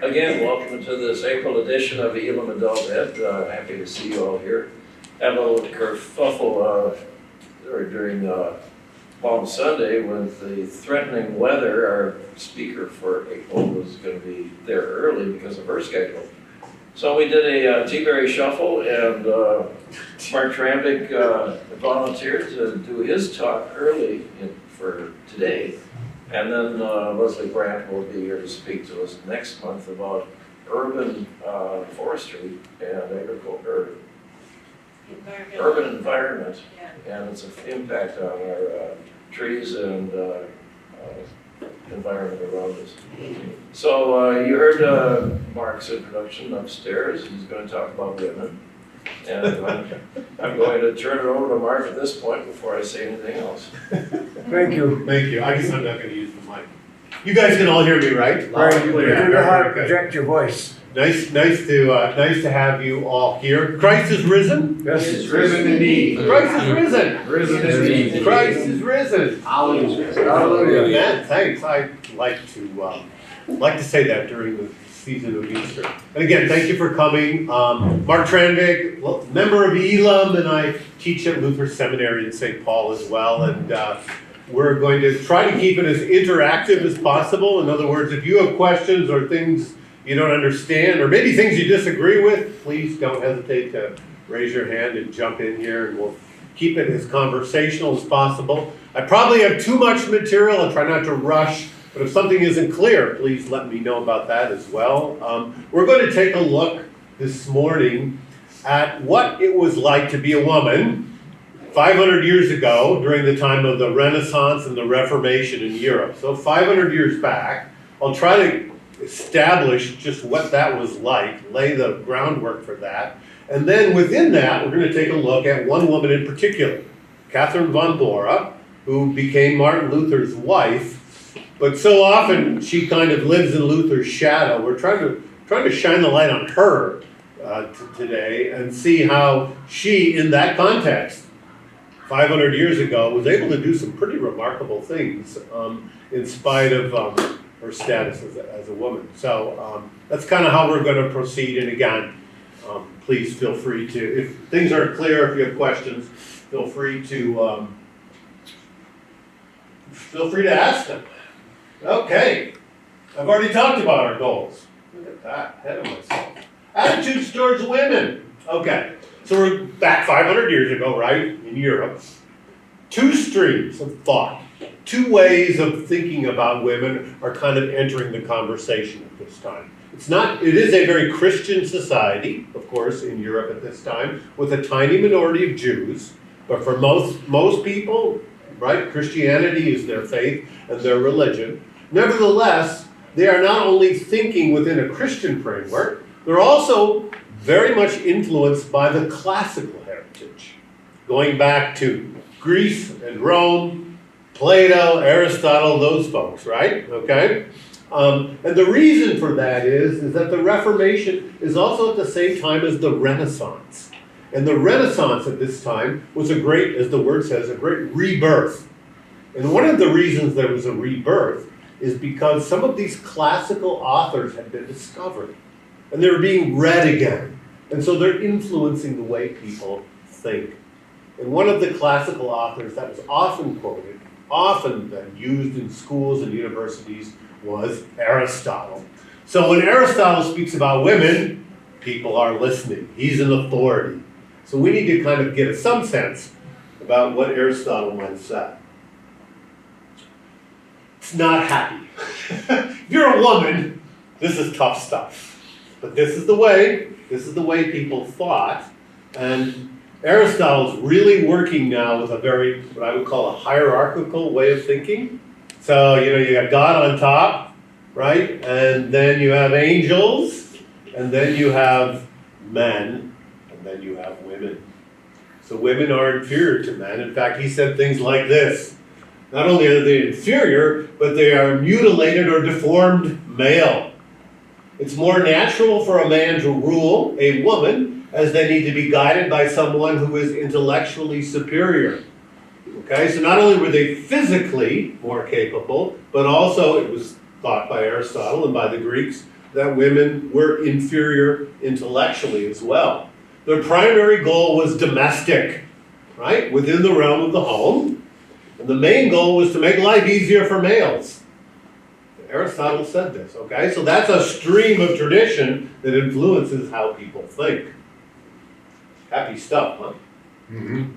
Again, welcome to this April edition of Elam Adult Ed. Happy to see you all here. Had a little kerfuffle during Palm Sunday with the threatening weather. Our speaker for April was going to be there early because of her schedule. So we did a T-Berry shuffle, and Mark Tranvik volunteered to do his talk early for today. And then Leslie Brandt will be here to speak to us next month about urban forestry and agriculture, urban environment, and its impact on our trees and environment around us. So you heard Mark's introduction upstairs. He's going to talk about women. And I'm going to turn it over to Mark at this point before I say anything else. Thank you. Thank you. I guess I'm not going to use the mic. You guys can all hear me, right? Right, you Yeah, know how to very good. project your voice. Nice to have you all here. Christ is risen. Yes, It's risen indeed. Christ is risen. Risen indeed. Christ is risen. Hallelujah. Hallelujah. Amen. Thanks. I like to say that during the season of Easter. And again, thank you for coming. Mark Tranvik, member of Elam, and I teach at Luther Seminary in St. Paul as well. And we're going to try to keep it as interactive as possible. In other words, if you have questions or things you don't understand, or maybe things you disagree with, please don't hesitate to raise your hand and jump in here, and we'll keep it as conversational as possible. I probably have too much material. I'll try not to rush. But if something isn't clear, please let me know about that as well. We're going to take a look this morning at what it was like to be a woman 500 years ago during the time of the Renaissance and the Reformation in Europe. So 500 years back, I'll try to establish just what that was like, lay the groundwork for that. And then within that, we're going to take a look at one woman in particular, Catherine von Bora, who became Martin Luther's wife. But so often she kind of lives in Luther's shadow. We're trying to shine the light on her today and see how she, in that context, 500 years ago, was able to do some pretty remarkable things in spite of her status as a woman. So that's kind of how we're going to proceed. And again, please feel free to, if things aren't clear, if you have questions, feel free to ask them. Okay, I've already talked about our goals. Look at that, ahead of myself. Attitudes towards women. Okay, so we're back 500 years ago, right, in Europe. Two streams of thought, two ways of thinking about women are kind of entering the conversation at this time. It is a very Christian society, of course, in Europe at this time, with a tiny minority of Jews, but for most people, right, Christianity is their faith and their religion. Nevertheless, they are not only thinking within a Christian framework, they're also very much influenced by the classical heritage, going back to Greece and Rome, Plato, Aristotle, those folks, right? Okay? And the reason for that is that the Reformation is also at the same time as the Renaissance. And the Renaissance at this time was a great, as the word says, a great rebirth. And one of the reasons there was a rebirth is because some of these classical authors had been discovered. And they were being read again. And so they're influencing the way people think. And one of the classical authors that was often quoted, often used in schools and universities, was Aristotle. So when Aristotle speaks about women, people are listening. He's an authority. So we need to kind of get some sense about what Aristotle might have said. It's not happy. If you're a woman, this is tough stuff. But this is the way people thought. And Aristotle's really working now with a very, what I would call a hierarchical way of thinking. So, you got God on top, right? And then you have angels, and then you have men, and then you have women. So women are inferior to men. In fact, he said things like this. Not only are they inferior, but they are mutilated or deformed male. It's more natural for a man to rule a woman as they need to be guided by someone who is intellectually superior. Okay, so not only were they physically more capable, but also, it was thought by Aristotle and by the Greeks, that women were inferior intellectually as well. Their primary goal was domestic, right? Within the realm of the home. And the main goal was to make life easier for males. Aristotle said this, okay? So that's a stream of tradition that influences how people think. Happy stuff, huh? Mhm.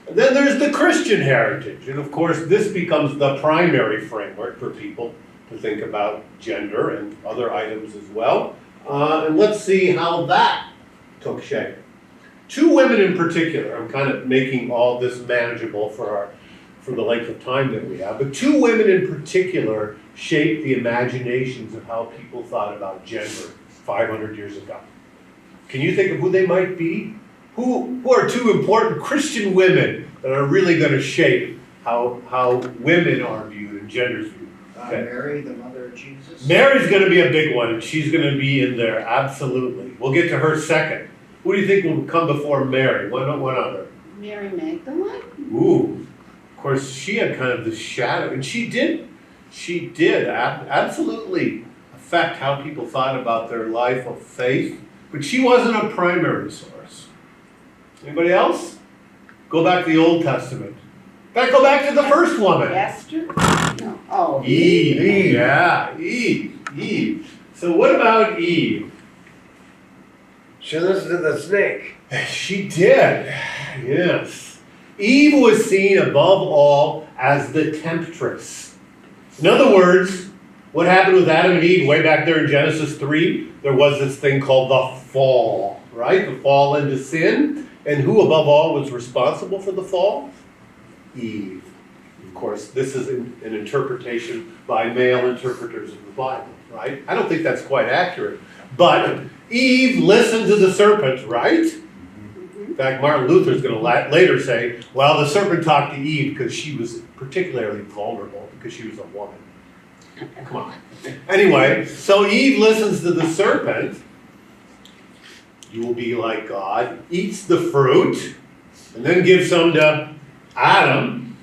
And then there's the Christian heritage. And of course, this becomes the primary framework for people to think about gender and other items as well. And let's see how that took shape. Two women in particular, I'm kind of making all this manageable for the length of time that we have, but two women in particular shaped the imaginations of how people thought about gender 500 years ago. Can you think of who they might be? Who are two important Christian women that are really going to shape how women are viewed and gender's viewed? Okay. Mary, the mother of Jesus. Mary's going to be a big one, and she's going to be in there, absolutely. We'll get to her second. Who do you think will come before Mary? One other. Mary Magdalene? Ooh, of course, she had kind of this shadow, and she did absolutely affect how people thought about their life of faith, but she wasn't a primary source. Anybody else? Go back to the Old Testament. Go back to the first woman. Esther? No. Oh. Eve. Yeah, Eve. So what about Eve? She listened to the snake. She did, yes. Eve was seen above all as the temptress. In other words, what happened with Adam and Eve way back there in Genesis 3? There was this thing called the fall, right? The fall into sin. And who above all was responsible for the fall? Eve. Of course, this is an interpretation by male interpreters of the Bible, right? I don't think that's quite accurate. But Eve listened to the serpent, right? In fact, Martin Luther is going to later say, well, the serpent talked to Eve because she was particularly vulnerable, because she was a woman. Come on. Anyway, so Eve listens to the serpent. You will be like God, eats the fruit, and then gives some to Adam.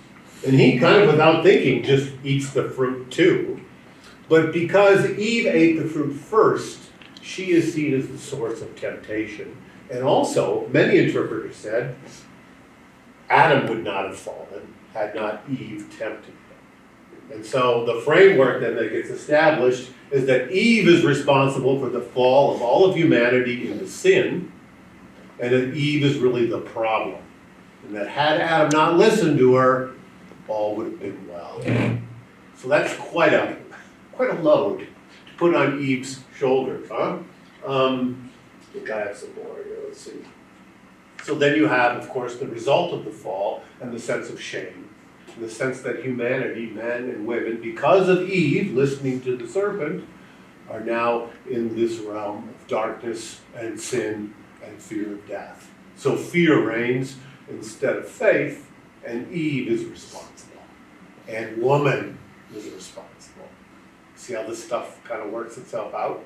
And he kind of, without thinking, just eats the fruit too. But because Eve ate the fruit first, she is seen as the source of temptation. And also, many interpreters said, Adam would not have fallen had not Eve tempted him. And so the framework then that gets established is that Eve is responsible for the fall of all of humanity into sin, and that Eve is really the problem. And that had Adam not listened to her, all would have been well. So that's quite a load to put on Eve's shoulders, huh? I think I have some more here, let's see. So then you have, of course, the result of the fall and the sense of shame. In the sense that humanity, men and women, because of Eve listening to the serpent, are now in this realm of darkness and sin and fear of death. So fear reigns instead of faith, and Eve is responsible. And woman is responsible. See how this stuff kind of works itself out?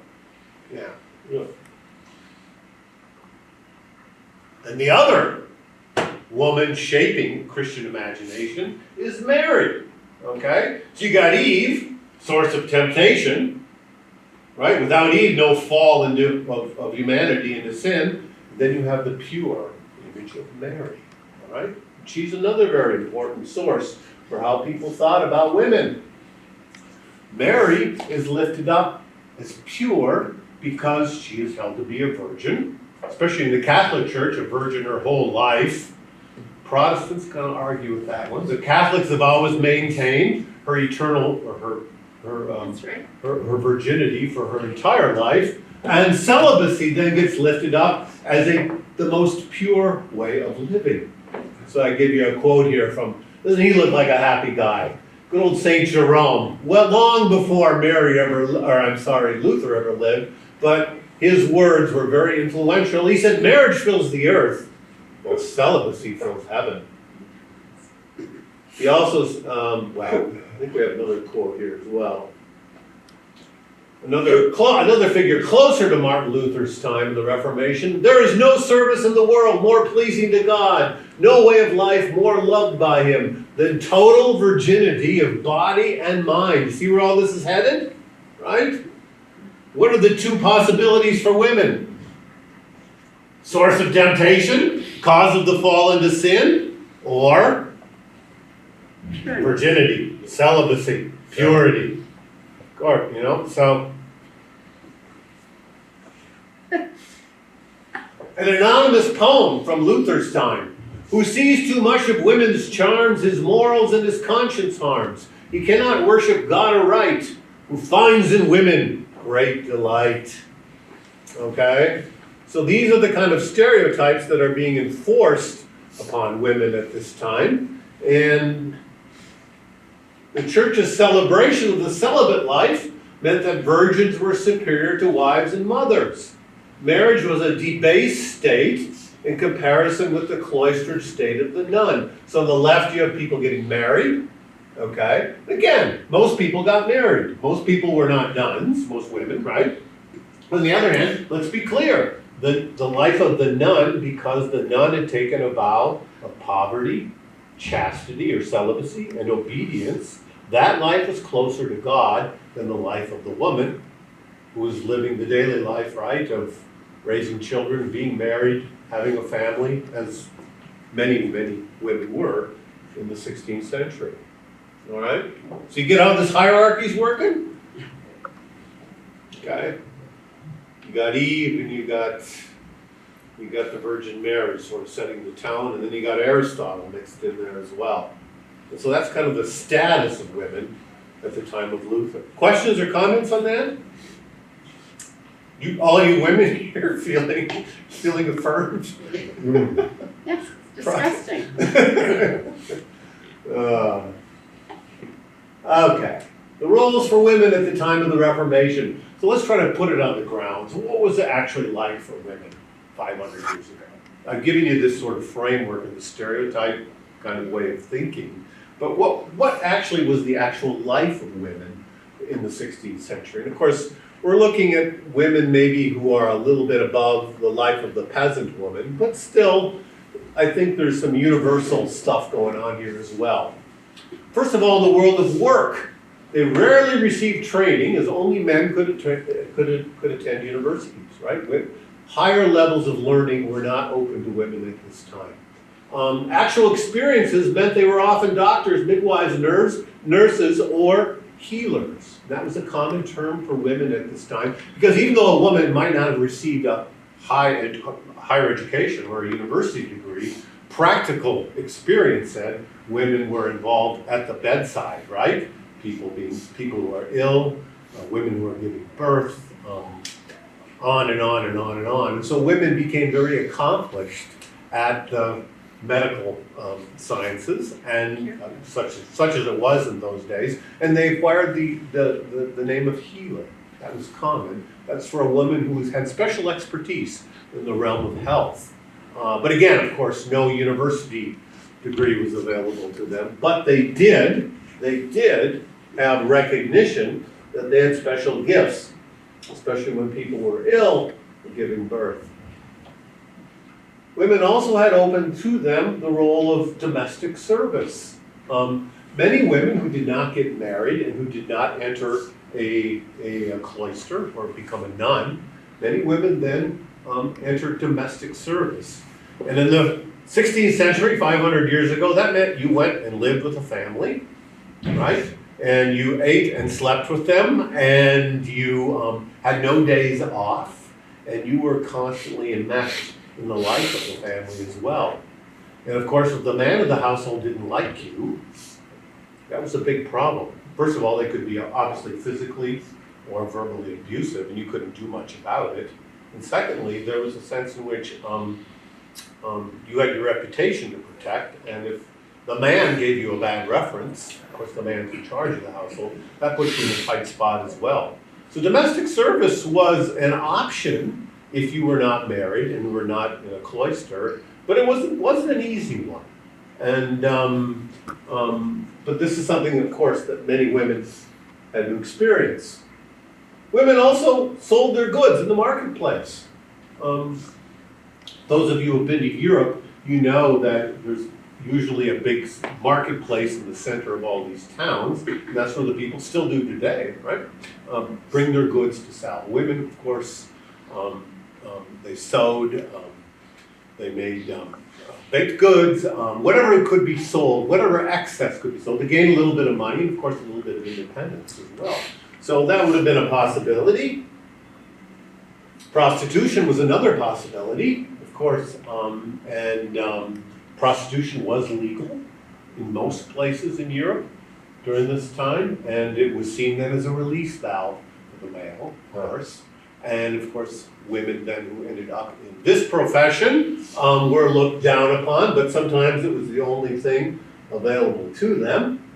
Yeah. And the other woman shaping Christian imagination is Mary, okay? So you got Eve, source of temptation, right? Without Eve, no fall of humanity into sin. Then you have the pure image of Mary, all right? She's another very important source for how people thought about women. Mary is lifted up as pure because she is held to be a virgin, especially in the Catholic Church, a virgin her whole life. Protestants kind of argue with that one. The Catholics have always maintained her eternal, or her virginity for her entire life, and celibacy then gets lifted up as the most pure way of living. So I give you a quote here from, doesn't he look like a happy guy? Good old Saint Jerome. Well, long before Luther ever lived, but his words were very influential. He said, marriage fills the earth, well, celibacy fills heaven. He also, I think we have another quote here as well. Another figure closer to Martin Luther's time in the Reformation. There is no service in the world more pleasing to God, no way of life more loved by him than total virginity of body and mind. You see where all this is headed? Right? What are the two possibilities for women? Source of temptation, cause of the fall into sin, or virginity, celibacy, purity. Or, you know, so. An anonymous poem from Luther's time. Who sees too much of women's charms, his morals and his conscience harms. He cannot worship God aright, who finds in women great delight. Okay? So these are the kind of stereotypes that are being enforced upon women at this time. And the church's celebration of the celibate life meant that virgins were superior to wives and mothers. Marriage was a debased state in comparison with the cloistered state of the nun. So on the left you have people getting married, okay? Again, most people got married. Most people were not nuns, most women, right? On the other hand, let's be clear, the life of the nun, because the nun had taken a vow of poverty, chastity or celibacy, and obedience, that life was closer to God than the life of the woman who was living the daily life, right, of raising children, being married, having a family, as many, many women were in the 16th century. All right? So you get how this hierarchy's working? Okay? You got Eve and you got the Virgin Mary sort of setting the tone, and then you got Aristotle mixed in there as well. And so that's kind of the status of women at the time of Luther. Questions or comments on that? All you women here feeling affirmed? Yes, disgusting. Okay. The roles for women at the time of the Reformation. So let's try to put it on the ground. So what was it actually like for women 500 years ago? I've given you this sort of framework and the stereotype kind of way of thinking. But what actually was the actual life of women in the 16th century? And of course, we're looking at women maybe who are a little bit above the life of the peasant woman, but still, I think there's some universal stuff going on here as well. First of all, the world of work. They rarely received training, as only men could attend universities, right? Higher levels of learning were not open to women at this time. Actual experiences meant they were often doctors, midwives, nurses, or healers. That was a common term for women at this time, because even though a woman might not have received a higher education or a university degree, practical experience said women were involved at the bedside, right? People who are ill, women who are giving birth, on and on and on and on. And so women became very accomplished at the medical sciences, and such as it was in those days, and they acquired the name of healer. That was common. That's for a woman who had special expertise in the realm of health. But again, of course, no university degree was available to them, but they did have recognition that they had special gifts, especially when people were ill or giving birth. Women also had open to them the role of domestic service. Many women who did not get married and who did not enter a cloister or become a nun, many women then entered domestic service. And in the 16th century, 500 years ago, that meant you went and lived with a family, right? And you ate and slept with them, and you had no days off, and you were constantly enmeshed in the life of the family as well. And of course, if the man of the household didn't like you, that was a big problem. First of all, they could be obviously physically or verbally abusive, and you couldn't do much about it. And secondly, there was a sense in which you had your reputation to protect, and if the man gave you a bad reference, of course the man's in charge of the household, that puts you in a tight spot as well. So domestic service was an option if you were not married and were not in a cloister, but it wasn't an easy one. And but this is something, of course, that many women had to experience. Women also sold their goods in the marketplace. Those of you who have been to Europe, you know that there's usually a big marketplace in the center of all these towns, and that's where the people still do today, right? Bring their goods to sell. Women, of course, they sewed, they made baked goods, whatever could be sold, whatever excess could be sold, to gain a little bit of money, and of course a little bit of independence as well. So that would have been a possibility. Prostitution was another possibility, of course, and prostitution was legal in most places in Europe during this time, and it was seen then as a release valve for the male, of course. And of course, women then who ended up in this profession were looked down upon, but sometimes it was the only thing available to them.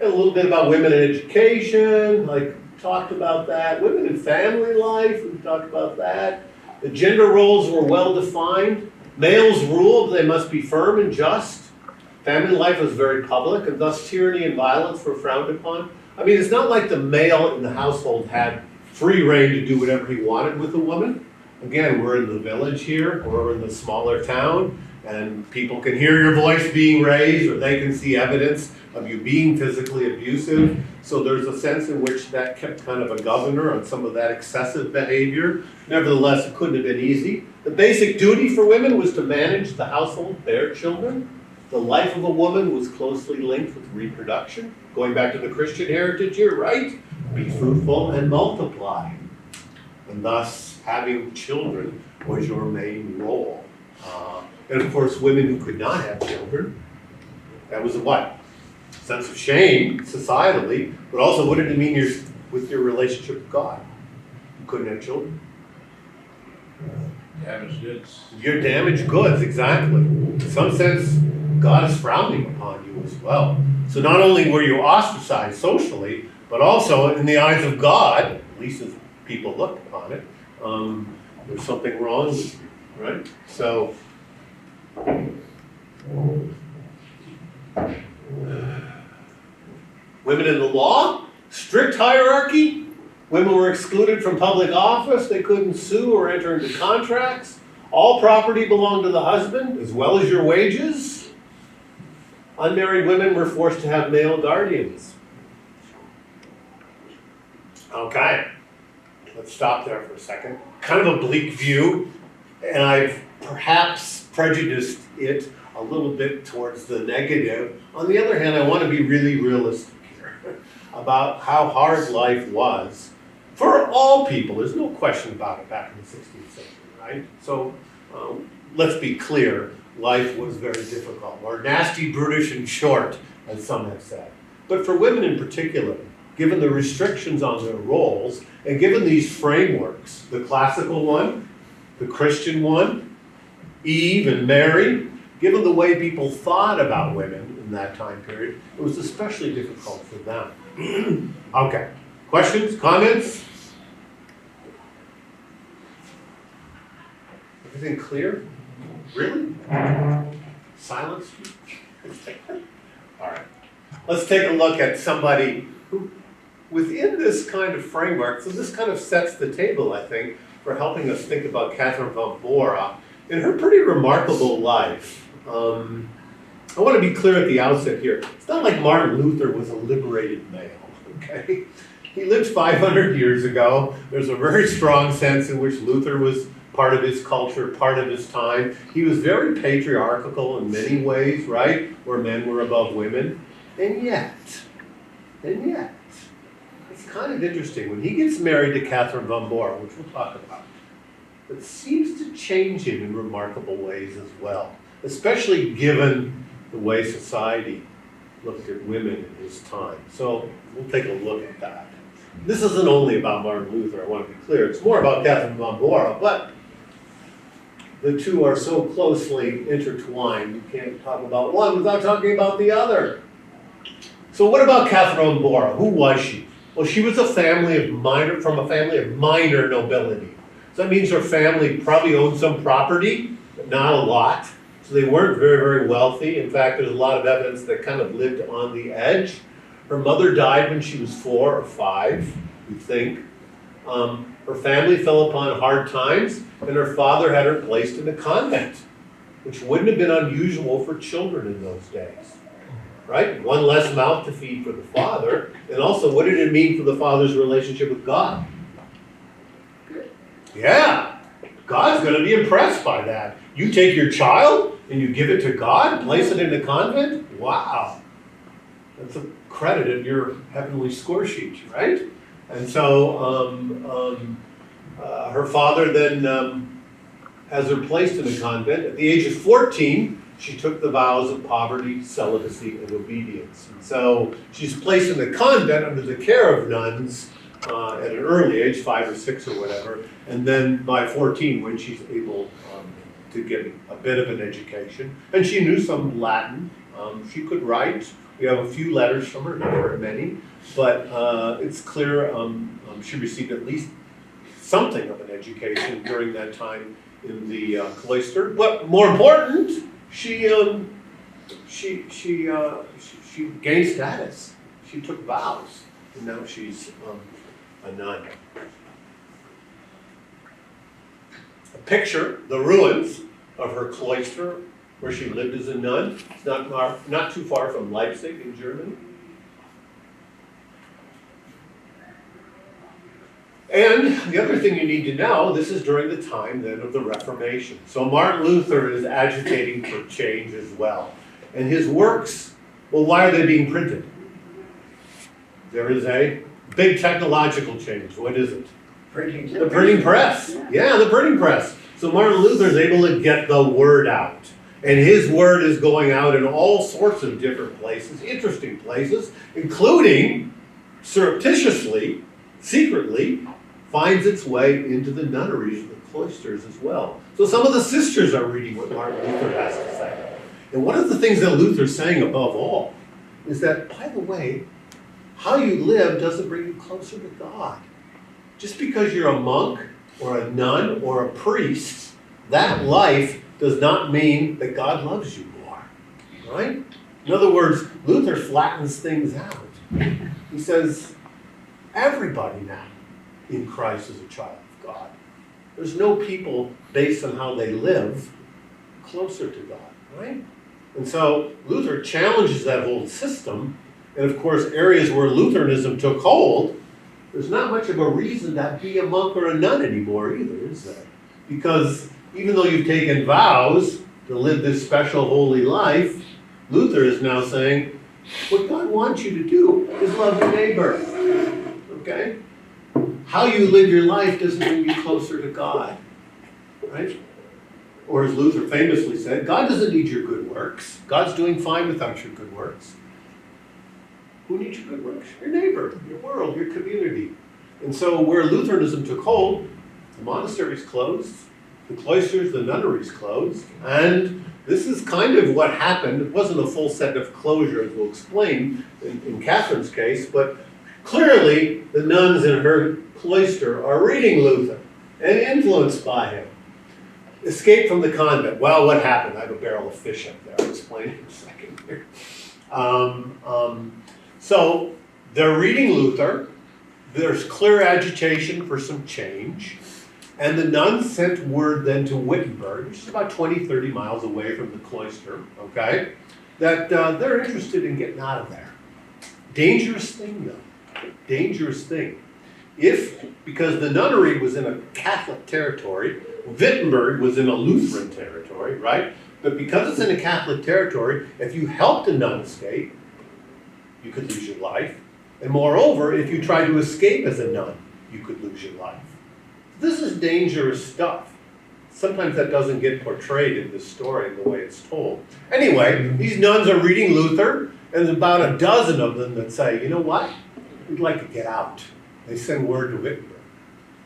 And a little bit about women in education, like talked about that. Women in family life, we talked about that. The gender roles were well defined. Males ruled, they must be firm and just. Family life was very public, and thus tyranny and violence were frowned upon. I mean, it's not like the male in the household had free reign to do whatever he wanted with a woman. Again, we're in the village here, or in the smaller town, and people can hear your voice being raised, or they can see evidence of you being physically abusive. So there's a sense in which that kept kind of a governor on some of that excessive behavior. Nevertheless, it couldn't have been easy. The basic duty for women was to manage the household, bear children. The life of a woman was closely linked with reproduction. Going back to the Christian heritage here, right? Be fruitful and multiply. And thus, having children was your main role. And of course, women who could not have children, that was a what? Sense of shame, societally, but also what did it mean with your relationship with God? You couldn't have children. Damaged goods. You're damaged goods, exactly. In some sense, God is frowning upon you as well. So not only were you ostracized socially, but also in the eyes of God, at least as people looked upon it, there's something wrong with you, right? So, women in the law, strict hierarchy. Women were excluded from public office. They couldn't sue or enter into contracts. All property belonged to the husband, as well as your wages. Unmarried women were forced to have male guardians. Okay, let's stop there for a second. Kind of a bleak view, and I've perhaps prejudiced it a little bit towards the negative. On the other hand, I want to be really realistic here about how hard life was for all people. There's no question about it back in the 16th century, right? So let's be clear, life was very difficult, or nasty, brutish, and short, as some have said. But for women in particular, given the restrictions on their roles, and given these frameworks, the classical one, the Christian one, Eve and Mary, given the way people thought about women in that time period, it was especially difficult for them. Okay, questions, comments? Everything clear? Really? Silence? All right. Let's take a look at somebody who, within this kind of framework, so this kind of sets the table, I think, for helping us think about Catherine von Bora in her pretty remarkable life. I want to be clear at the outset here. It's not like Martin Luther was a liberated male, okay? He lived 500 years ago. There's a very strong sense in which Luther was part of his culture, part of his time. He was very patriarchal in many ways, right? Where men were above women. And yet, it's kind of interesting. When he gets married to Catherine von Bora, which we'll talk about, it seems to change him in remarkable ways as well, especially given the way society looked at women in his time. So we'll take a look at that. This isn't only about Martin Luther, I want to be clear. It's more about Catherine von Bora, but the two are so closely intertwined, you can't talk about one without talking about the other. So what about Catherine von Bora? Who was she? Well, she was from a family of minor nobility. So that means her family probably owned some property, but not a lot. So they weren't very, very wealthy. In fact, there's a lot of evidence that kind of lived on the edge. Her mother died when she was 4 or 5, we think. Her family fell upon hard times, and her father had her placed in a convent. which wouldn't have been unusual for children in those days. Right? One less mouth to feed for the father, and also what did it mean for the father's relationship with God? Yeah, God's going to be impressed by that. You take your child and you give it to God, place it in a convent? Wow. That's a credit in your heavenly score sheet, right? And so her father then has her placed in a convent. At the age of 14, she took the vows of poverty, celibacy, and obedience. And so she's placed in the convent under the care of nuns at an early age, 5 or 6 or whatever. And then by 14, when she's able to get a bit of an education. And she knew some Latin. She could write. We have a few letters from her, not very many. But it's clear she received at least something of an education during that time in the cloister. But more important, she gained status. She took vows, and now she's a nun. A picture the ruins of her cloister where she lived as a nun. It's not too far from Leipzig in Germany. And the other thing you need to know, this is during the time then of the Reformation. So Martin Luther is agitating for change as well. And his works, well, why are they being printed? There is a big technological change. What is it? The printing press. Yeah, the printing press. So Martin Luther is able to get the word out. And his word is going out in all sorts of different places, interesting places, including surreptitiously, secretly, finds its way into the nunneries and the cloisters as well. So some of the sisters are reading what Martin Luther has to say. And one of the things that Luther's saying above all is that, by the way, how you live doesn't bring you closer to God. Just because you're a monk or a nun or a priest, that life does not mean that God loves you more, right? In other words, Luther flattens things out. He says, everybody now in Christ is a child of God. There's no people based on how they live closer to God, right? And so Luther challenges that whole system. And of course, areas where Lutheranism took hold, there's not much of a reason to be a monk or a nun anymore either, is there? Because even though you've taken vows to live this special holy life, Luther is now saying, what God wants you to do is love your neighbor, okay? How you live your life doesn't bring you closer to God, right? Or as Luther famously said, God doesn't need your good works. God's doing fine without your good works. Who needs your good works? Your neighbor, your world, your community. And so where Lutheranism took hold, the monasteries closed, the cloisters, the nunneries closed, and this is kind of what happened. It wasn't a full set of closure, as we'll explain in Catherine's case, but clearly the nuns in her cloister are reading Luther and influenced by him. Escape from the convent. Well, what happened? I have a barrel of fish up there. I'll explain in a second here. So they're reading Luther. There's clear agitation for some change. And the nuns sent word then to Wittenberg, which is about 20, 30 miles away from the cloister, okay, that they're interested in getting out of there. Dangerous thing, though. Dangerous thing. Because the nunnery was in a Catholic territory, Wittenberg was in a Lutheran territory, right? But because it's in a Catholic territory, if you helped a nun escape, you could lose your life. And moreover, if you tried to escape as a nun, you could lose your life. This is dangerous stuff. Sometimes that doesn't get portrayed in this story in the way it's told. Anyway, these nuns are reading Luther, and there's about a dozen of them that say, you know what? We'd like to get out. They send word to Wittenberg.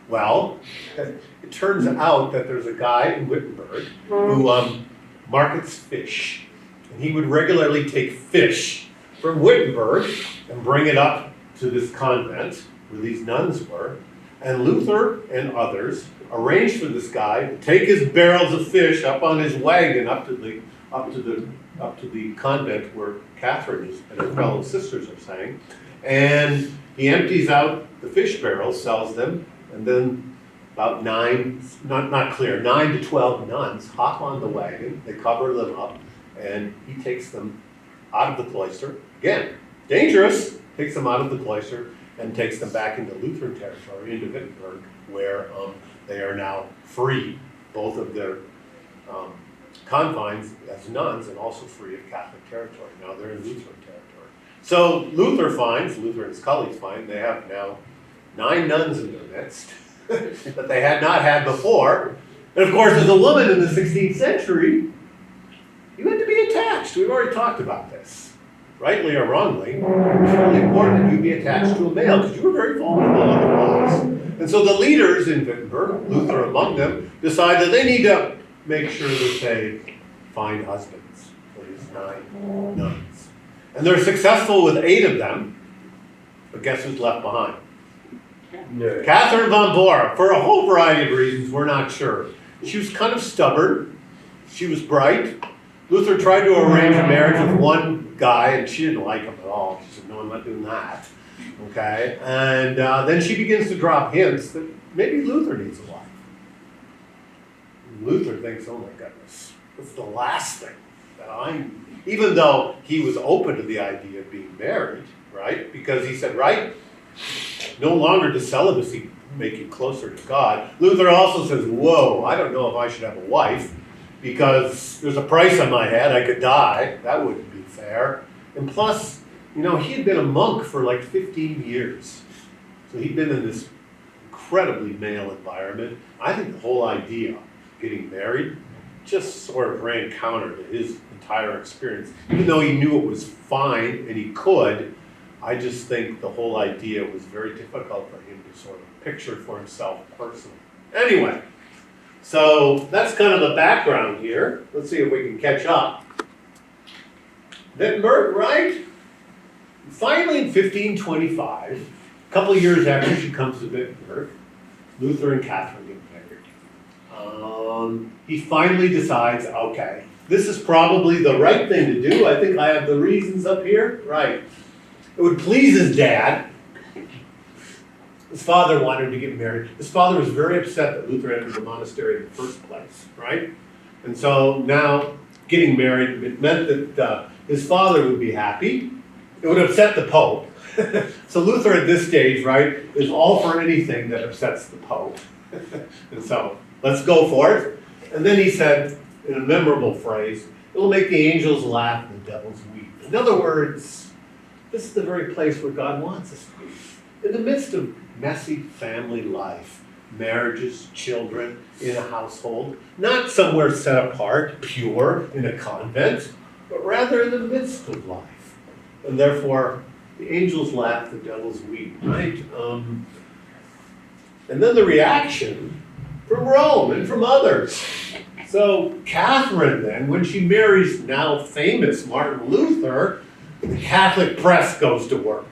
Well, it turns out that there's a guy in Wittenberg who markets fish. And he would regularly take fish from Wittenberg and bring it up to this convent where these nuns were. And Luther and others arranged for this guy to take his barrels of fish up on his wagon up to the convent where Catherine and her fellow sisters are staying. And he empties out the fish barrels, sells them, and then about 9 to 12 nuns hop on the wagon, they cover them up, and he takes them out of the cloister. Again, dangerous, takes them out of the cloister and takes them back into Lutheran territory, into Wittenberg, where they are now free, both of their confines as nuns and also free of Catholic territory. Now they're in Lutheran territory. So Luther and his colleagues find they have now 9 nuns in their midst that they had not had before. And of course, as a woman in the 16th century, you had to be attached. We've already talked about this. Rightly or wrongly, it's really important that you be attached to a male because you were very vulnerable otherwise. And so the leaders in Wittenberg, Luther among them, decide that they need to make sure that they find husbands for these 9 nuns. And they're successful with 8 of them, but guess who's left behind? No. Catherine von Bora, for a whole variety of reasons, we're not sure. She was kind of stubborn. She was bright. Luther tried to arrange a marriage with one guy, and she didn't like him at all. She said, no, I'm not doing that. Okay? And then she begins to drop hints that maybe Luther needs a wife. Luther thinks, oh my goodness, it's the last thing that even though he was open to the idea of being married, right? Because he said, right, no longer does celibacy make you closer to God. Luther also says, whoa, I don't know if I should have a wife because there's a price on my head. I could die. That wouldn't be fair. And plus, he had been a monk for like 15 years. So he'd been in this incredibly male environment. I think the whole idea of getting married just sort of ran counter to his entire experience. Even though he knew it was fine and he could, I just think the whole idea was very difficult for him to sort of picture for himself personally. Anyway, so that's kind of the background here. Let's see if we can catch up. Wittenberg, right? Finally in 1525, a couple of years after she comes to Wittenberg, Luther and Catherine get married. He finally decides, okay, this is probably the right thing to do. I think I have the reasons up here. Right. It would please his dad. His father wanted to get married. His father was very upset that Luther entered the monastery in the first place, right? And so now getting married, it meant that his father would be happy. It would upset the Pope. So Luther at this stage, right, is all for anything that upsets the Pope. And so let's go for it. And then he said, in a memorable phrase, it will make the angels laugh and the devils weep. In other words, this is the very place where God wants us to be. In the midst of messy family life, marriages, children, in a household, not somewhere set apart, pure, in a convent, but rather in the midst of life. And therefore, the angels laugh, the devils weep, right? And then the reaction from Rome and from others. So Catherine then, when she marries now famous Martin Luther, the Catholic press goes to work.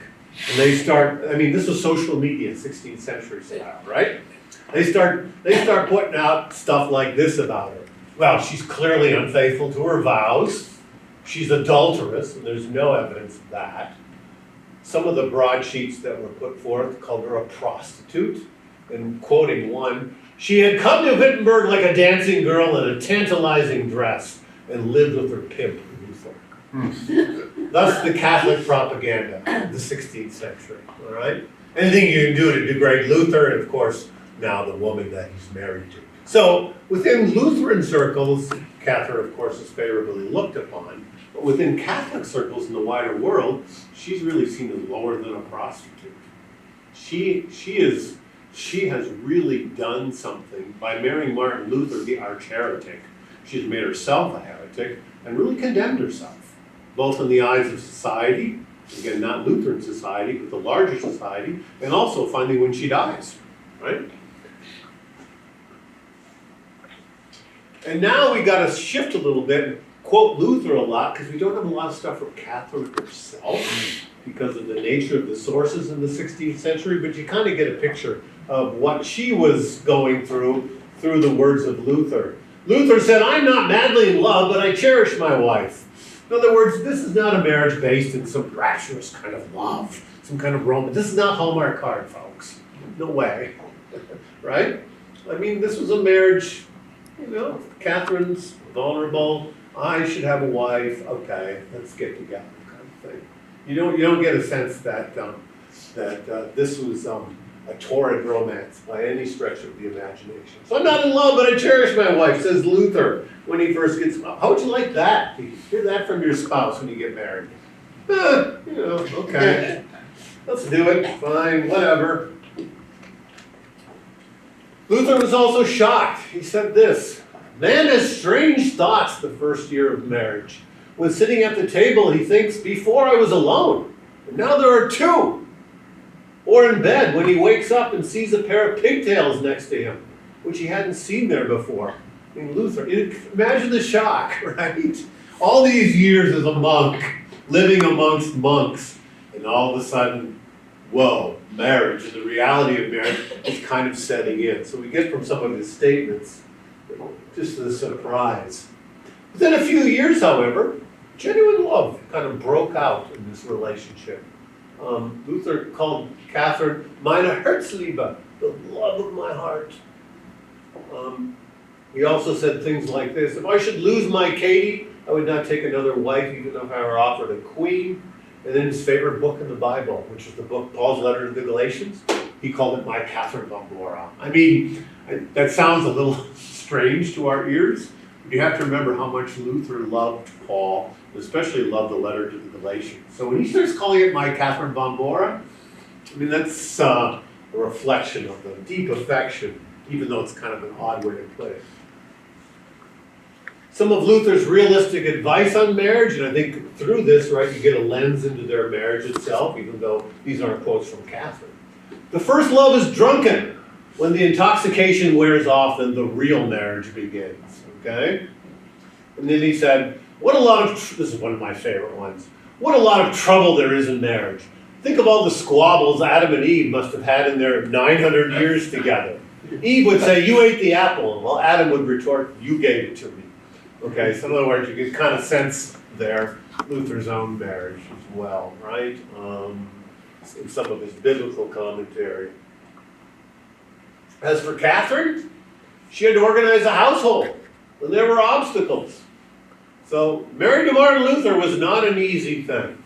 And they start, this was social media, 16th century style, right? They start putting out stuff like this about her. Well, she's clearly unfaithful to her vows. She's adulterous, and there's no evidence of that. Some of the broadsheets that were put forth called her a prostitute. And quoting one, she had come to Wittenberg like a dancing girl in a tantalizing dress and lived with her pimp, Luther. Thus the Catholic propaganda of the 16th century, all right? Anything you can do to degrade Luther, and of course, now the woman that he's married to. So within Lutheran circles, Catherine, of course, is favorably looked upon, but within Catholic circles in the wider world, she's really seen as lower than a prostitute. She has really done something by marrying Martin Luther, the arch heretic. She's made herself a heretic and really condemned herself, both in the eyes of society, again, not Lutheran society, but the larger society, and also finally when she dies, right? And now we got to shift a little bit and quote Luther a lot because we don't have a lot of stuff from Catherine herself because of the nature of the sources in the 16th century, but you kind of get a picture of what she was going through the words of Luther. Luther said, I'm not madly in love, but I cherish my wife. In other words, this is not a marriage based in some rapturous kind of love, some kind of romance. This is not Hallmark card, folks. No way, right? I mean, this was a marriage, you know, Catherine's vulnerable, I should have a wife, okay, let's get together, kind of thing. You don't get a sense that, this was, a torrid romance by any stretch of the imagination. So I'm not in love, but I cherish my wife, says Luther when he first gets, how would you like that? You hear that from your spouse when you get married. You know, okay, let's do it, fine, whatever. Luther was also shocked. He said this, man has strange thoughts the first year of marriage. When sitting at the table, he thinks, before I was alone, and now there are two. Or in bed, when he wakes up and sees a pair of pigtails next to him, which he hadn't seen there before. I mean, Luther, imagine the shock, right? All these years as a monk, living amongst monks, and all of a sudden, whoa, marriage, and the reality of marriage is kind of setting in. So we get from some of his statements, just the surprise. Within a few years, however, genuine love kind of broke out in this relationship. Luther called Catherine meine Herzliebe, the love of my heart. He also said things like this, if I should lose my Katie, I would not take another wife, even if I were offered a queen. And then his favorite book in the Bible, which is the book, Paul's letter to the Galatians, he called it my Catherine von Bora. I mean, that sounds a little strange to our ears, but you have to remember how much Luther loved Paul, especially loved the letter to the Galatians. So when he starts calling it my Catherine von Bora, I mean, that's a reflection of the deep affection, even though it's kind of an odd way to put it. Some of Luther's realistic advice on marriage, and I think through this, right, you get a lens into their marriage itself, even though these aren't quotes from Catherine. The first love is drunken. When the intoxication wears off, then the real marriage begins, okay? And then he said, this is one of my favorite ones, what a lot of trouble there is in marriage. Think of all the squabbles Adam and Eve must have had in their 900 years together. Eve would say, you ate the apple. Well, Adam would retort, you gave it to me. Okay, so in other words, you can kind of sense there Luther's own marriage as well, right? In some of his biblical commentary. As for Catherine, she had to organize a household, and there were obstacles. So married to Martin Luther was not an easy thing.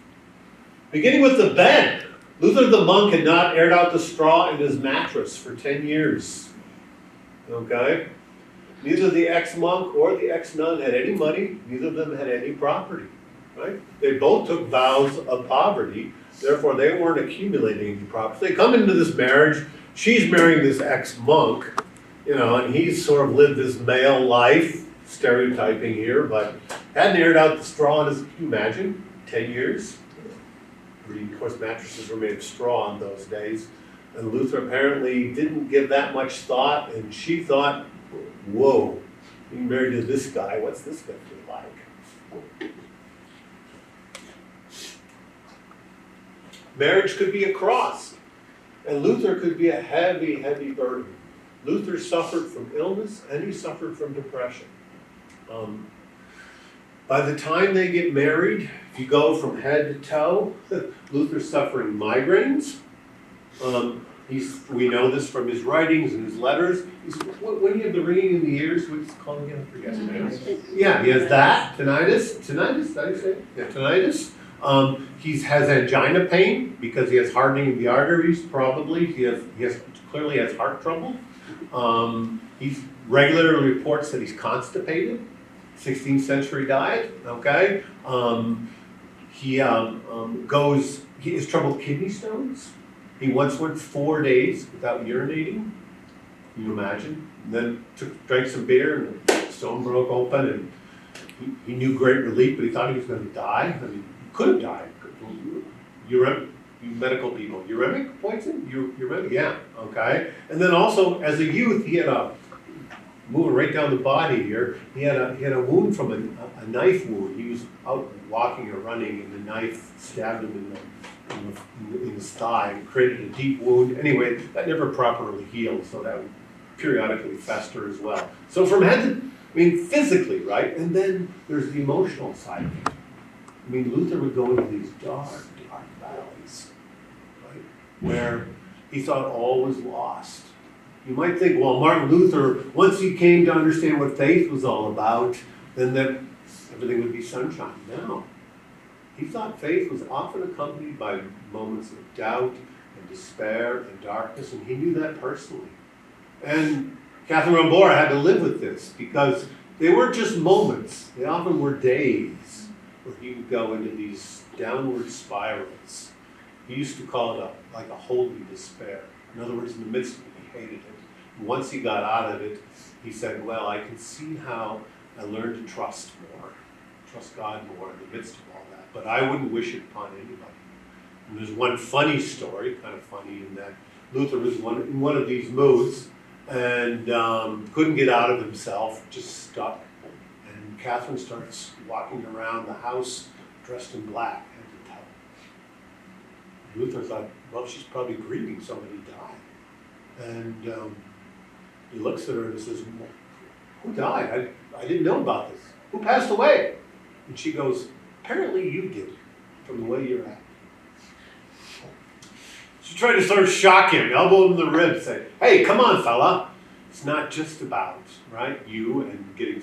Beginning with the bed, Luther the monk had not aired out the straw in his mattress for 10 years. Okay? Neither the ex-monk or the ex-nun had any money. Neither of them had any property. Right? They both took vows of poverty. Therefore, they weren't accumulating any property. They come into this marriage. She's marrying this ex-monk, you know, and he's sort of lived this male life, stereotyping here, but hadn't aired out the straw in his, can you imagine, 10 years? Of course, mattresses were made of straw in those days. And Luther apparently didn't give that much thought, and she thought, whoa, being married to this guy, what's this going to be like? Marriage could be a cross, and Luther could be a heavy, heavy burden. Luther suffered from illness, and he suffered from depression. By the time they get married, if you go from head to toe, Luther's suffering migraines. We know this from his writings and his letters. When you have the ringing in the ears, what's it called again? I forget. Yeah, he has that, tinnitus, did I say? Yeah, tinnitus. He has angina pain because he has hardening of the arteries, probably. He clearly has heart trouble. He regularly reports that he's constipated. 16th century diet, okay? He has trouble with kidney stones. He once went 4 days without urinating. Can you imagine? And then drank some beer and the stone broke open and he knew great relief, but he thought he was going to die. I mean, he could have died. You medical people, uremic poison? Uremic, yeah, okay. And then also, as a youth, he had moving right down the body here, he had a wound from a knife wound. He was out walking or running, and the knife stabbed him in his thigh and created a deep wound. Anyway, that never properly healed, so that would periodically fester as well. So from head to, physically, right? And then there's the emotional side of it. Luther would go into these dark, dark valleys, right? Where he thought all was lost. You might think, well, Martin Luther, once he came to understand what faith was all about, then that everything would be sunshine. No. He thought faith was often accompanied by moments of doubt and despair and darkness, and he knew that personally. And Catherine Rambora had to live with this because they weren't just moments, they often were days where he would go into these downward spirals. He used to call it like a holy despair. In other words, in the midst of it, he hated it. And once he got out of it, he said, well, I can see how I learned to trust more, trust God more in the midst of all that. But I wouldn't wish it upon anybody. And there's one funny story, kind of funny, in that Luther was in one of these moods and couldn't get out of himself, just stuck. And Catherine starts walking around the house dressed in black, head to toe. Luther thought, well, she's probably grieving somebody died. And he looks at her and says, who died? I didn't know about this. Who passed away? And she goes, apparently you did, from the way you're acting. She tried to sort of shock him, elbow him in the ribs, say, hey, come on, fella. It's not just about, right, you and getting,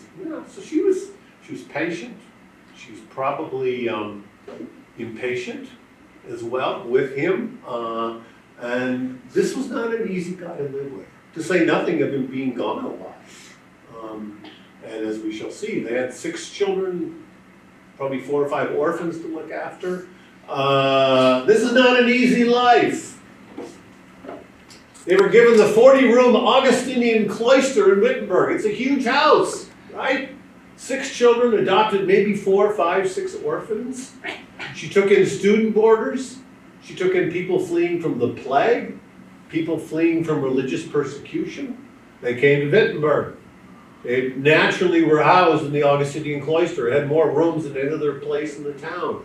so she was patient. She was probably impatient as well with him. And this was not an easy guy to live with, to say nothing of him being gone a lot. And as we shall see, they had 6 children, probably 4 or 5 orphans to look after. This is not an easy life. They were given the 40-room Augustinian cloister in Wittenberg. It's a huge house, right? 6 children, adopted maybe 4, 5, 6 orphans. She took in student boarders. She took in people fleeing from the plague, people fleeing from religious persecution. They came to Wittenberg. They naturally were housed in the Augustinian cloister. It had more rooms than any other place in the town.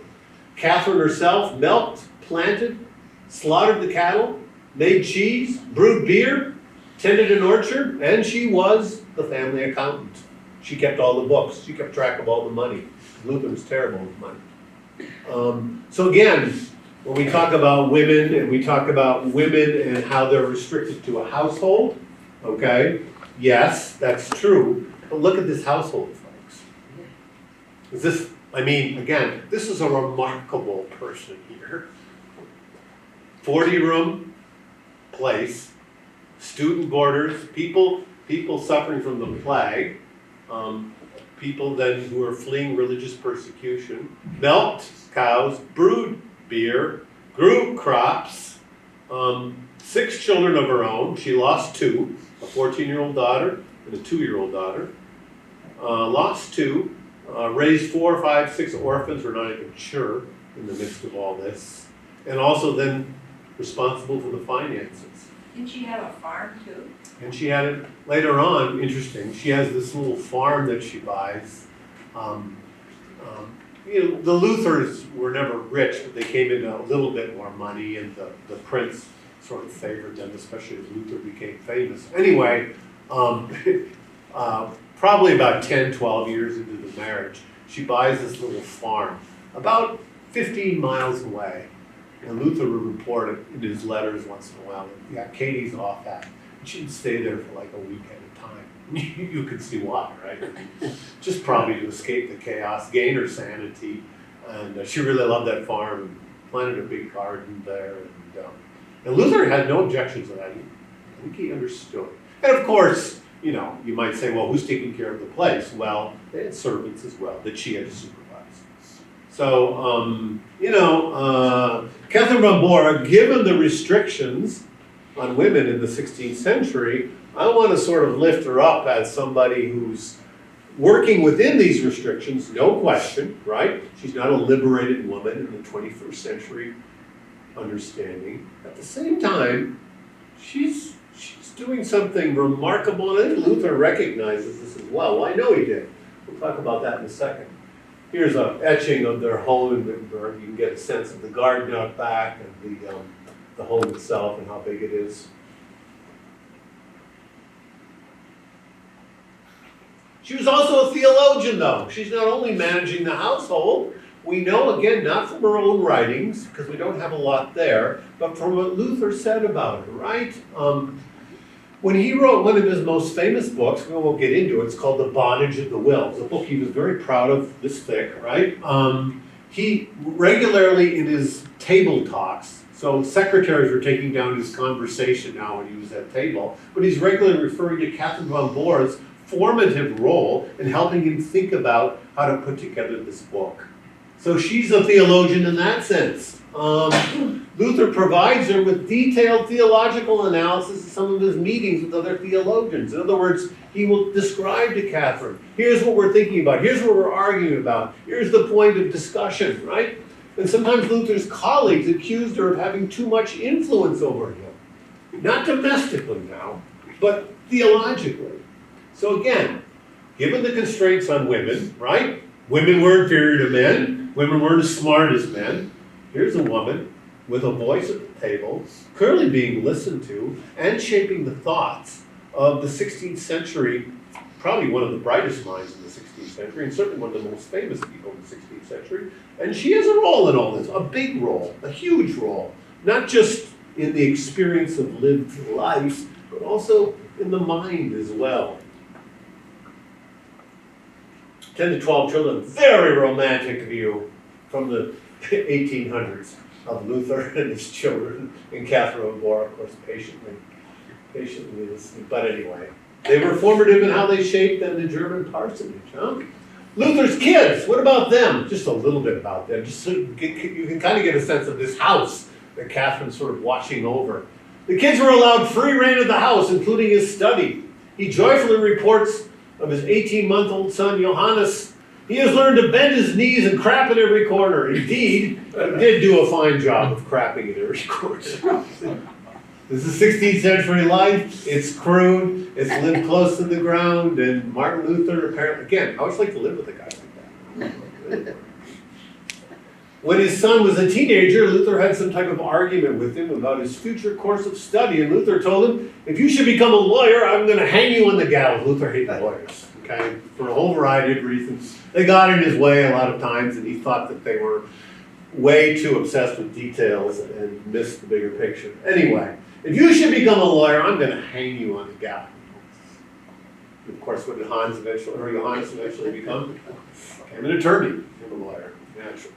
Catherine herself milked, planted, slaughtered the cattle, made cheese, brewed beer, tended an orchard, and she was the family accountant. She kept all the books. She kept track of all the money. Luther was terrible with money. So again, when we talk about women and we talk about women and how they're restricted to a household, okay, yes, that's true. But look at this household, folks. Is this, again, this is a remarkable person here. 40-room place, student boarders, people suffering from the plague, people then who are fleeing religious persecution, milked cows, brewed beer, grew crops, 6 children of her own. She lost 2, a 14-year-old daughter and a 2-year-old daughter. Lost 2, raised 4, 5, 6 orphans, we're not even sure, in the midst of all this. And also then responsible for the finances. Did she have a farm too? And she had it later on, interesting, she has this little farm that she buys. The Luthers were never rich, but they came into a little bit more money, and the prince sort of favored them, especially as Luther became famous. Anyway, probably about 10, 12 years into the marriage, she buys this little farm about 15 miles away. And Luther would report it in his letters once in a while. Yeah, Katie's off that. She'd stay there for like a week at a time. You could see why, right? Just probably to escape the chaos, gain her sanity. And she really loved that farm and planted a big garden there. And Luther had no objections to that. I think he understood. And of course, you might say, well, who's taking care of the place? Well, they had servants as well that she had to supervise. So, Catherine Rambora, given the restrictions on women in the 16th century, I want to sort of lift her up as somebody who's working within these restrictions, no question, right? She's not a liberated woman in the 21st century understanding. At the same time, she's doing something remarkable, and I think Luther recognizes this as well. Well, I know he did. We'll talk about that in a second. Here's an etching of their home in Wittenberg. You can get a sense of the garden out back and the home itself and how big it is. She was also a theologian, though. She's not only managing the household, we know, again, not from her own writings, because we don't have a lot there, but from what Luther said about her, right? When he wrote one of his most famous books, we won't get into it, it's called The Bondage of the Will. It's a book he was very proud of, this thick, right? He regularly in his table talks, so secretaries were taking down his conversation now when he was at table, but he's regularly referring to Catherine von Bohr's formative role in helping him think about how to put together this book. So she's a theologian in that sense. Luther provides her with detailed theological analysis of some of his meetings with other theologians. In other words, he will describe to Catherine, here's what we're thinking about, here's what we're arguing about, here's the point of discussion, right? And sometimes Luther's colleagues accused her of having too much influence over him. Not domestically now, but theologically. So again, given the constraints on women, right? Women were inferior to men, women weren't as smart as men. Here's a woman with a voice at the table, clearly being listened to and shaping the thoughts of the 16th century, probably one of the brightest minds in the 16th century, and certainly one of the most famous people in the 16th century. And she has a role in all this, a big role, a huge role, not just in the experience of lived life, but also in the mind as well. 10 to 12 children, very romantic view from the 1800s of Luther and his children, and Catherine of Bohr, of course, patiently listening. But anyway, they were formative in how they shaped the German parsonage. Huh? Luther's kids, what about them? Just a little bit about them, just so you can kind of get a sense of this house that Catherine's sort of watching over. The kids were allowed free reign of the house, including his study. He joyfully reports of his 18-month-old son, Johannes. He has learned to bend his knees and crap in every corner. Indeed, he did do a fine job of crapping in every corner. This is 16th century life. It's crude. It's lived close to the ground. And Martin Luther, apparently, again, I always like to live with a guy like that. When his son was a teenager, Luther had some type of argument with him about his future course of study. And Luther told him, if you should become a lawyer, I'm going to hang you on the gallows. Luther hated lawyers, okay, for a whole variety of reasons. They got in his way a lot of times, and he thought that they were way too obsessed with details and missed the bigger picture. Anyway, if you should become a lawyer, I'm going to hang you on the gallows. Of course, what did Johannes eventually become? Became an attorney, became a lawyer, naturally.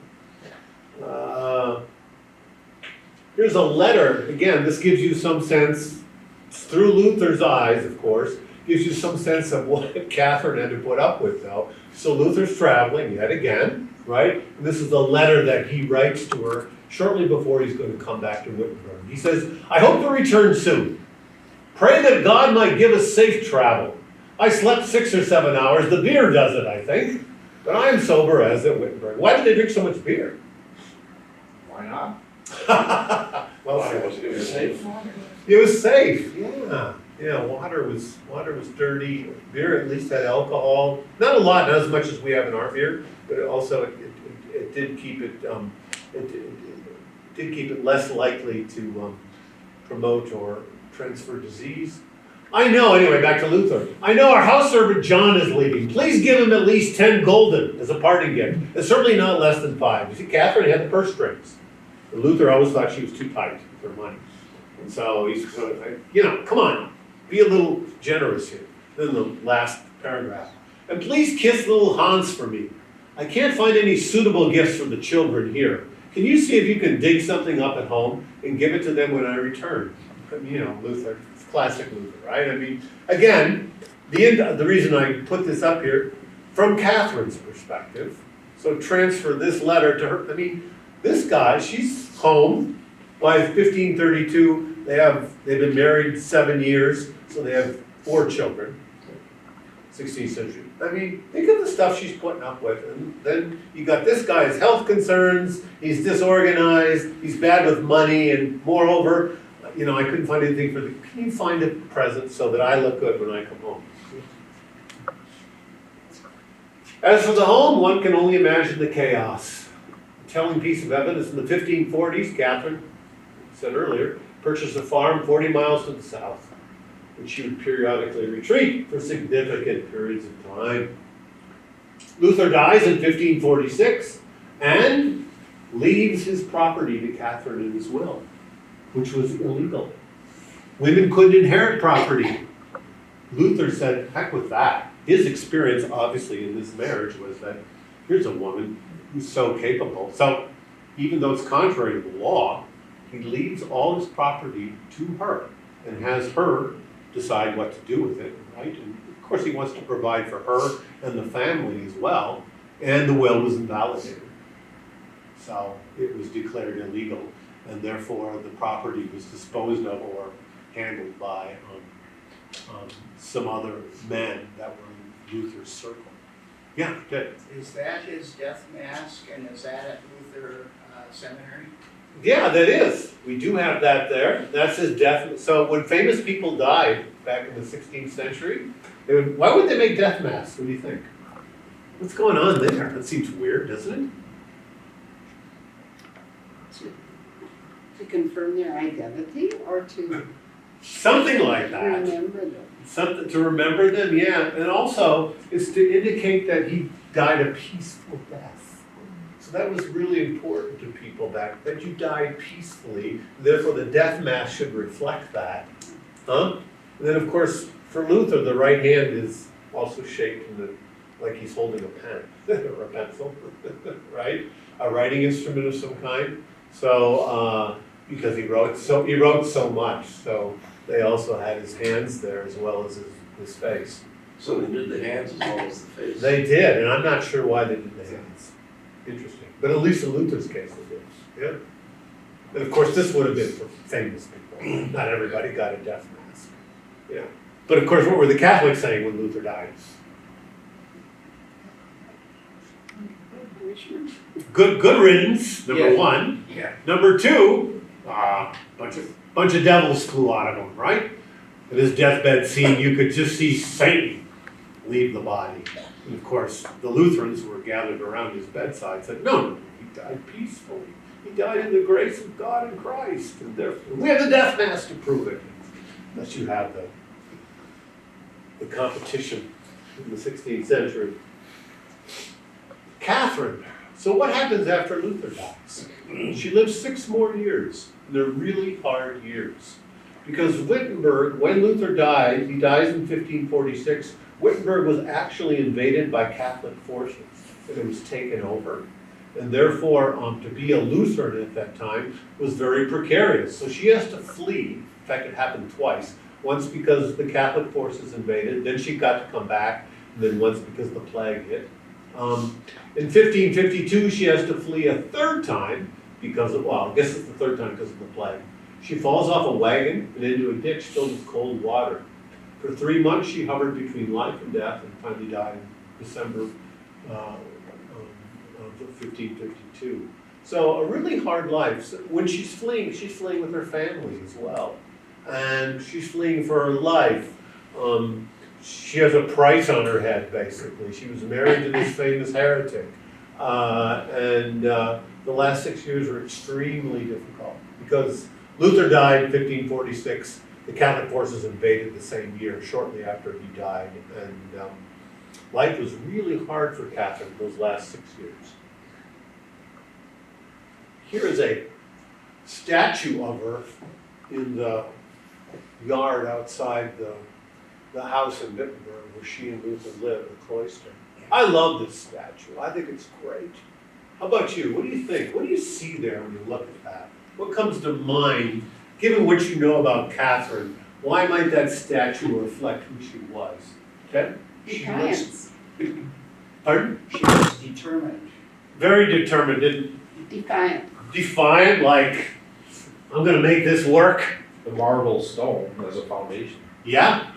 Here's a letter. Again, this gives you some sense, through Luther's eyes, of course, gives you some sense of what Catherine had to put up with, though. So Luther's traveling yet again, right? And this is the letter that he writes to her shortly before he's going to come back to Wittenberg. He says, I hope to return soon. Pray that God might give us safe travel. I slept 6 or 7 hours. The beer does it, I think. But I am sober as at Wittenberg. Why did they drink so much beer? Why not? Well, It was safe. it was safe, yeah. Yeah, water was dirty. Beer at least had alcohol. Not a lot, not as much as we have in our beer, but it did keep it did keep it less likely to promote or transfer disease. I know, anyway, back to Luther. I know our house servant John is leaving. Please give him at least 10 gulden as a parting gift. And certainly not less than 5. You see, Catherine had the purse strings. But Luther always thought she was too tight with her money. And so he's sort of like, come on, be a little generous here. Then the last paragraph. And please kiss little Hans for me. I can't find any suitable gifts for the children here. Can you see if you can dig something up at home and give it to them when I return? Luther, it's classic Luther, right? I mean, again, the reason I put this up here, from Catherine's perspective, so transfer this letter to her. I mean, this guy, she's home by 1532. They've been married 7 years, so they have 4 children. 16th century. I mean, think of the stuff she's putting up with. And then you got this guy's health concerns, he's disorganized, he's bad with money, and moreover, I couldn't find anything can you find a present so that I look good when I come home? As for the home, one can only imagine the chaos. A telling piece of evidence in the 1540s, Catherine said earlier, purchased a farm 40 miles to the south, which she would periodically retreat for significant periods of time. Luther dies in 1546 and leaves his property to Catherine in his will, which was illegal. Women couldn't inherit property. Luther said, heck with that. His experience, obviously, in this marriage was that here's a woman who's so capable. So even though it's contrary to the law, he leaves all his property to her and has her decide what to do with it, right? And of course, he wants to provide for her and the family as well. And the will was invalidated. So it was declared illegal, and therefore the property was disposed of or handled by some other men that were in Luther's circle. Yeah, good. Is that his death mask, and is that at Luther Seminary? Yeah, that is. We do have that there. That's his death. So when famous people died back in the 16th century, why would they make death masks? What do you think? What's going on there? That seems weird, doesn't it? To confirm their identity or to Something like that. remember them. Something to remember them, yeah. And also, it's to indicate that he died a peaceful death. So that was really important to people back, that you died peacefully. Therefore, the death mask should reflect that. Huh? And then, of course, for Luther, the right hand is also shaped in like he's holding a pen or a pencil, right? A writing instrument of some kind. So, because he wrote so much, so they also had his hands there as well as his face. So they did the hands as well as the face. They did, and I'm not sure why they did the hands. Interesting. But at least in Luther's case it is, yeah. And of course, this would have been for famous people. Not everybody got a death mask. Yeah. But of course, what were the Catholics saying when Luther died? Good riddance, number Yeah. one. Yeah. Number two, bunch of devils flew out of him, right? At his deathbed scene, you could just see Satan leave the body. And of course, the Lutherans who were gathered around his bedside said, no, he died peacefully. He died in the grace of God in Christ. And therefore, we have the death mask to prove it. Unless you have the competition in the 16th century. Catherine. So what happens after Luther dies? She lives 6 more years. They're really hard years. Because Wittenberg, when Luther died, he dies in 1546, Wittenberg was actually invaded by Catholic forces, and it was taken over. And therefore, to be a Lutheran at that time was very precarious. So she has to flee. In fact, it happened twice. Once because the Catholic forces invaded, then she got to come back, and then once because the plague hit. In 1552, she has to flee a third time because of, well, I guess it's the third time because of the plague. She falls off a wagon and into a ditch filled with cold water. For 3 months, she hovered between life and death and finally died in December of 1552. So a really hard life. So when she's fleeing with her family as well. And she's fleeing for her life. She has a price on her head, basically. She was married to this famous heretic. The last 6 years were extremely difficult because Luther died in 1546. The Catholic forces invaded the same year, shortly after he died. And life was really hard for Catherine those last 6 years. Here is a statue of her in the yard outside the house in Wittenberg where she and Luther lived, the cloister. I love this statue. I think it's great. How about you? What do you think? What do you see there when you look at that? What comes to mind, given what you know about Catherine? Why might that statue reflect who she was? Okay? Defiance. Pardon? She was determined. Very determined. Defiant. Defiant, like, I'm going to make this work. The marble stone as a foundation. Yeah.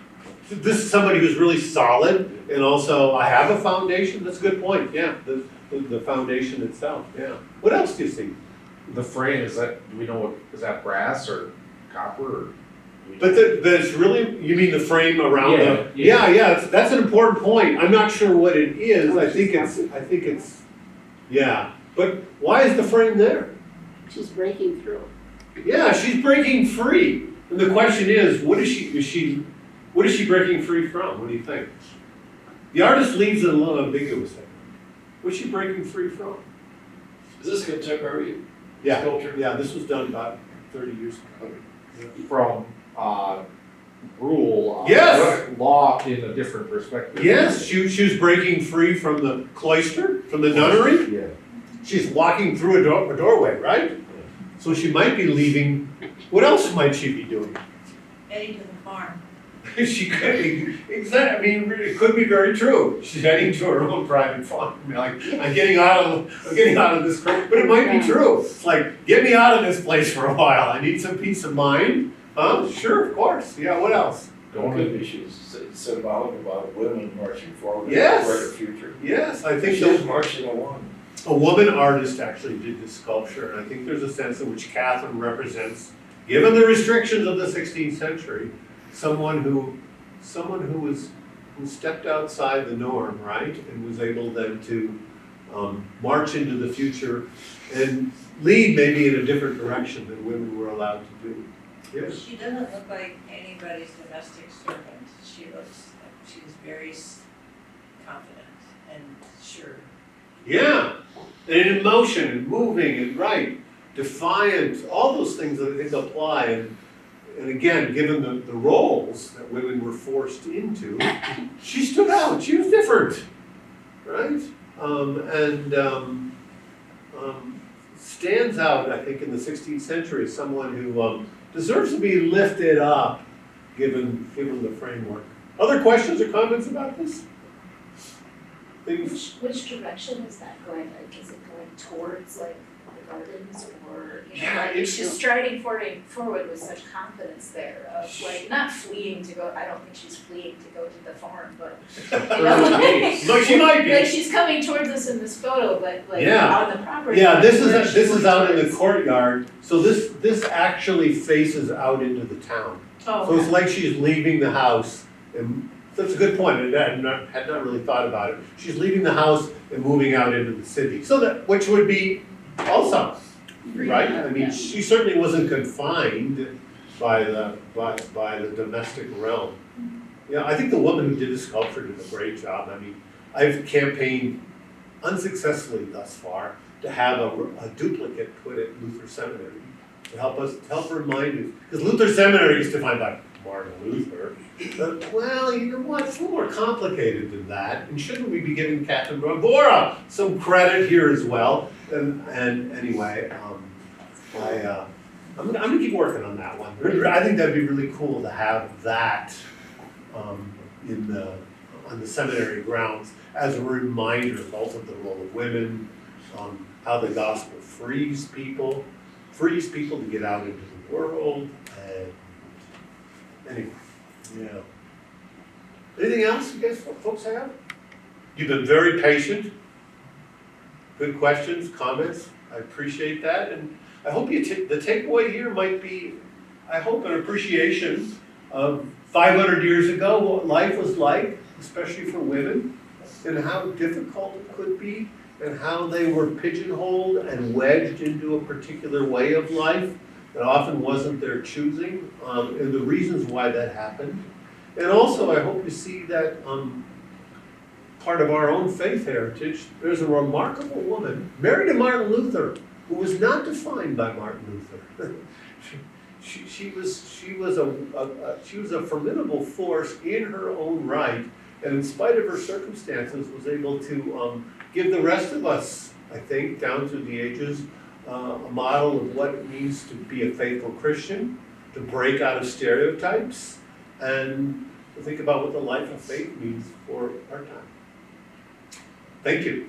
This is somebody who's really solid, and also I have a foundation. That's a good point. Yeah, the foundation itself. Yeah. What else do you see? The frame, is that, do we know what, is that brass or copper or? do we know? But that's really, you mean the frame around the? Yeah. Yeah. That's an important point. I'm not sure what it is. I think it's. Yeah. But why is the frame there? She's breaking through. Yeah, she's breaking free. And the question is, what is she breaking free from? What do you think? The artist leaves it a little ambiguous there. What's she breaking free from? Is this contemporary Yeah, sculpture? yeah, this was done about 30 years ago. From rule. Yes. Law in a different perspective. Yes, she was breaking free from the cloister, from the nunnery. Yeah. She's walking through a doorway, right? So she might be leaving, what else might she be doing? Heading to the farm. She could be, exactly, I mean, it could be very true. She's heading to her own private farm, like, I'm getting out of this, but it might be true. It's like, get me out of this place for a while, I need some peace of mind. Huh, sure, of course, yeah, what else? Could be she's symbolic about women marching forward in a Yes. brighter future. Yes, I think She was marching along. a woman artist actually did this sculpture, and I think there's a sense in which Catherine represents, given the restrictions of the 16th century, someone who stepped outside the norm, right, and was able then to march into the future and lead maybe in a different direction than women were allowed to do. Yes. She doesn't look like anybody's domestic servant. She looks like she's very confident and sure. Yeah, and in motion and moving and right, defiant, all those things that I think apply. And again, given the roles that women were forced into, she stood out. She was different, right? Stands out, I think, in the 16th century as someone who deserves to be lifted up, given the framework. Other questions or comments about this? Things. Which direction is that going? Like, is it going towards like the gardens, or you know, Yeah, like it's- she's striding forward with such confidence there of like not fleeing to go. I don't think she's fleeing to go to the farm, but you know, Look, she might be. like she's coming towards us in this photo, but like Yeah. on the property. Yeah, this where is she's out in the towards- courtyard, so this actually faces out into the town. Oh, So it's okay. like she's leaving the house, and that's a good point, and I had not really thought about it. She's leaving the house and moving out into the city, so that, which would be awesome, right? I mean, Yeah. she certainly wasn't confined by the domestic realm. Yeah, I think the woman who did the sculpture did a great job. I mean, I've campaigned unsuccessfully thus far to have a duplicate put at Luther Seminary to help remind us, because Luther Seminary is defined by Martin Luther. But, well, you know what, it's a little more complicated than that, and shouldn't we be giving Catherine Barbora some credit here as well? And anyway, I'm gonna keep working on that one. I think that'd be really cool to have that on the seminary grounds as a reminder both of the role of women, how the gospel frees people to get out into the world, and anyway, yeah. Anything else you guys folks have? You've been very patient. Good questions, comments. I appreciate that, and I hope the takeaway here might be, I hope, an appreciation of 500 years ago, what life was like, especially for women, and how difficult it could be, and how they were pigeonholed and wedged into a particular way of life that often wasn't their choosing, and the reasons why that happened. And also, I hope you see that part of our own faith heritage, there's a remarkable woman, married to Martin Luther, who was not defined by Martin Luther. She was a formidable force in her own right, and in spite of her circumstances, was able to give the rest of us, I think, down through the ages, a model of what it means to be a faithful Christian, to break out of stereotypes, and to think about what the life of faith means for our time. Thank you.